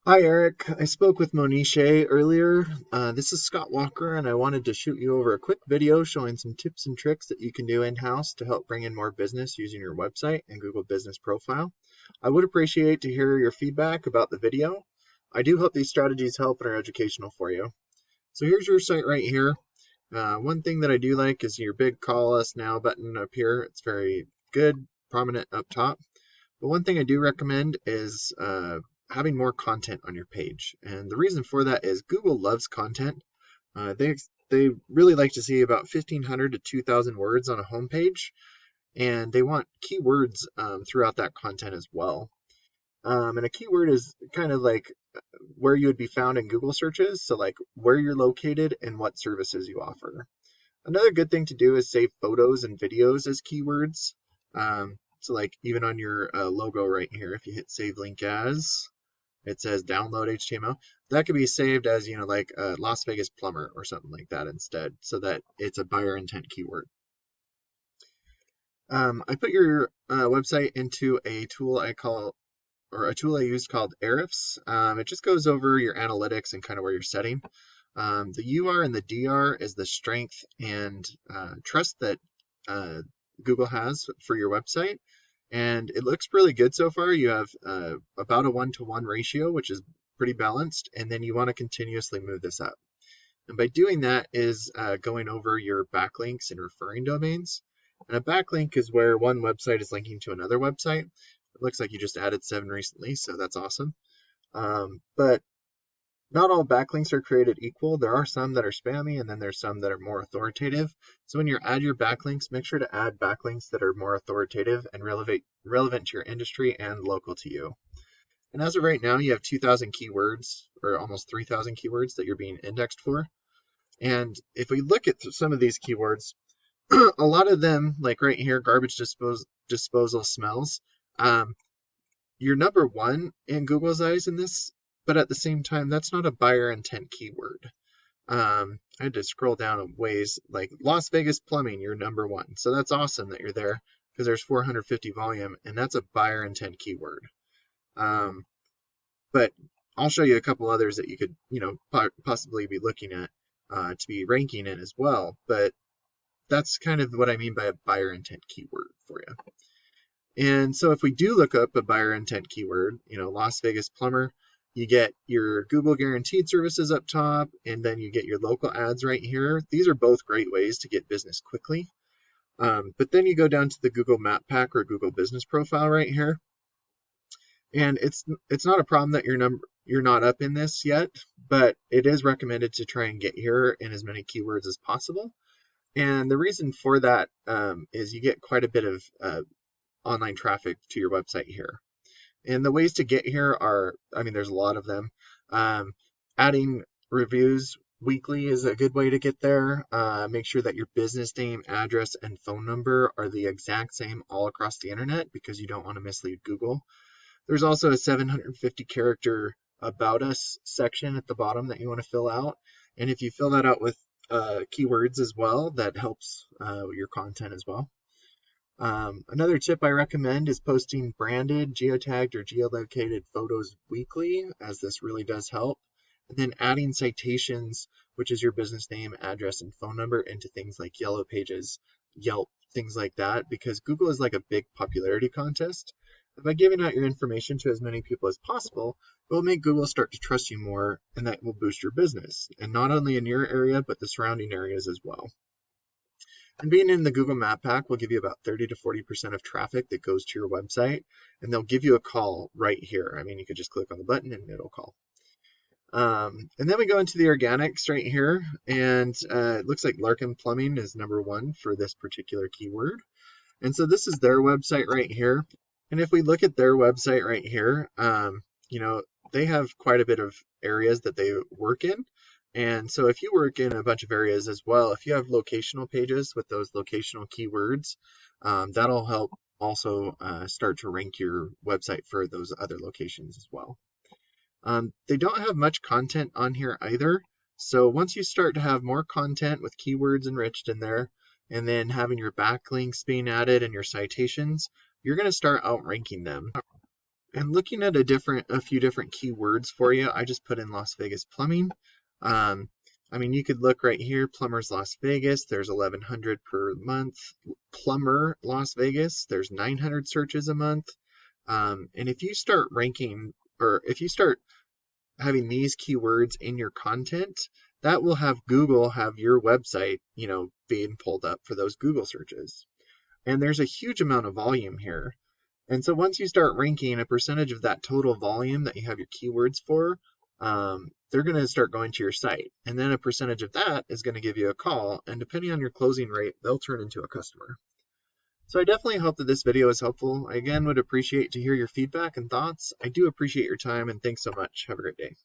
Hi, Eric. I spoke with Moniche earlier. This is Scott Walker, and I wanted to shoot you over a quick video showing some tips and tricks that you can do in-house to help bring in more business using your website and Google Business Profile. I would appreciate to hear your feedback about the video. I do hope these strategies help and are educational for you. So here's your site right here. One thing that I do like is your big Call Us Now button up here. It's very good, prominent up top. But one thing I do recommend is having more content on your page. And the reason for that is Google loves content. They really like to see about 1,500 to 2,000 words on a homepage, and they want keywords throughout that content as well. And a keyword is kind of like where you would be found in Google searches, so like where you're located and what services you offer. Another good thing to do is save photos and videos as keywords. So like even on your logo right here, if you hit save link as, it says download HTML. That could be saved as, like Las Vegas plumber or something like that instead, so that it's a buyer intent keyword. I put your website into a tool a tool I use called Ahrefs. It just goes over your analytics and kind of where you're setting. The UR and the DR is the strength and trust that Google has for your website. And it looks really good so far. You have about a 1-to-1 ratio, which is pretty balanced. And then you want to continuously move this up. And by doing that is going over your backlinks and referring domains. And a backlink is where one website is linking to another website. It looks like you just added 7 recently, so that's awesome. But not all backlinks are created equal. There are some that are spammy, and then there's some that are more authoritative. So when you add your backlinks, make sure to add backlinks that are more authoritative and relevant to your industry and local to you. And as of right now, you have 2,000 keywords, or almost 3,000 keywords that you're being indexed for. And if we look at some of these keywords, a lot of them, like right here, garbage disposal smells. You're number one in Google's eyes in this, but at the same time, that's not a buyer intent keyword. I had to scroll down a ways, like Las Vegas plumbing, you're number one. So that's awesome that you're there because there's 450 volume, and that's a buyer intent keyword. But I'll show you a couple others that you could, possibly be looking at to be ranking in as well. But that's kind of what I mean by a buyer intent keyword for you. And so if we do look up a buyer intent keyword, Las Vegas plumber, you get your Google guaranteed services up top, and then you get your local ads right here. These are both great ways to get business quickly. But then you go down to the Google Map Pack or Google Business Profile right here. And it's not a problem that you're not up in this yet, but it is recommended to try and get here in as many keywords as possible. And the reason for that is you get quite a bit of online traffic to your website here. And the ways to get here are, there's a lot of them. Adding reviews weekly is a good way to get there. Make sure that your business name, address, and phone number are the exact same all across the internet because you don't want to mislead Google. There's also a 750 character about us section at the bottom that you want to fill out. And if you fill that out with keywords as well, that helps your content as well. Another tip I recommend is posting branded, geotagged, or geolocated photos weekly, as this really does help. And then adding citations, which is your business name, address, and phone number, into things like Yellow Pages, Yelp, things like that, because Google is like a big popularity contest. And by giving out your information to as many people as possible, it will make Google start to trust you more, and that will boost your business, and not only in your area, but the surrounding areas as well. And being in the Google Map Pack will give you about 30 to 40% of traffic that goes to your website, and they'll give you a call right here. You could just click on the button and it'll call. And then we go into the organics right here, and it looks like Larkin Plumbing is number one for this particular keyword. And so this is their website right here. And if we look at their website right here, they have quite a bit of areas that they work in. And so if you work in a bunch of areas as well, if you have locational pages with those locational keywords, that'll help also start to rank your website for those other locations as well. They don't have much content on here either. So once you start to have more content with keywords enriched in there, and then having your backlinks being added and your citations, you're going to start outranking them. And looking at a few different keywords for you, I just put in Las Vegas plumbing. I mean, you could look right here, plumbers Las Vegas, there's 1,100 per month. Plumber Las Vegas, there's 900 searches a month. And if you start ranking, or if you start having these keywords in your content, that will have Google have your website, being pulled up for those Google searches. And there's a huge amount of volume here. And so once you start ranking, a percentage of that total volume that you have your keywords for, they're going to start going to your site. And then a percentage of that is going to give you a call. And depending on your closing rate, they'll turn into a customer. So I definitely hope that this video is helpful. I again would appreciate to hear your feedback and thoughts. I do appreciate your time, and thanks so much. Have a great day.